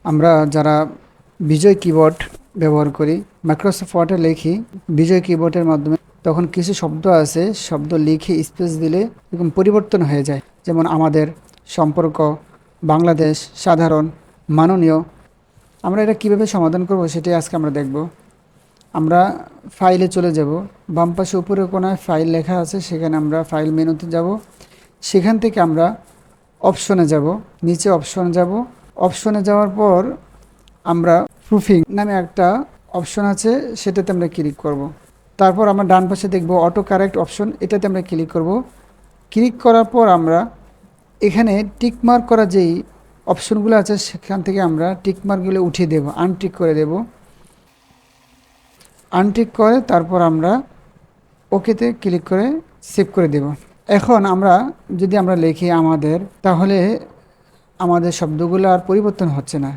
আমরা যারা বিজয় কিবোর্ড ব্যবহার করি, মাইক্রোসফট ওয়ার্ডে লিখি বিজয় কিবোর্ডের মাধ্যমে, তখন কিছু শব্দ আছে, শব্দ লিখে স্পেস দিলে এরকম পরিবর্তন হয়ে যায়। যেমন আমাদের, সম্পর্ক, বাংলাদেশ, সাধারণ, মাননীয়। আমরা এটা কিভাবে সমাধান করব সেটাই আজকে আমরা দেখব। আমরা ফাইলে চলে যাব, বাম পাশে উপরে কোনায় ফাইল লেখা আছে, সেখানে আমরা ফাইল মেনুতে যাব। সেখান থেকে আমরা অপশনে যাব, নিচে অপশনে যাব। অপশনে যাওয়ার পর আমরা প্রুফিং নামে একটা অপশন আছে, সেটাতে আমরা ক্লিক করব। তারপর আমরা ডান পাশে দেখব অটো কারেক্ট অপশন, এটাতে আমরা ক্লিক করব। ক্লিক করার পর আমরা এখানে টিকমার্ক করা যেই অপশনগুলো আছে সেখান থেকে আমরা টিকমার্কগুলো উঠিয়ে দেব, আনটিক করে দেব। আনটিক করে তারপর আমরা ওকেতে ক্লিক করে সেভ করে দেব। এখন যদি আমরা লিখি আমাদের, তাহলে আমাদের শব্দগুলো আর পরিবর্তন হচ্ছে না।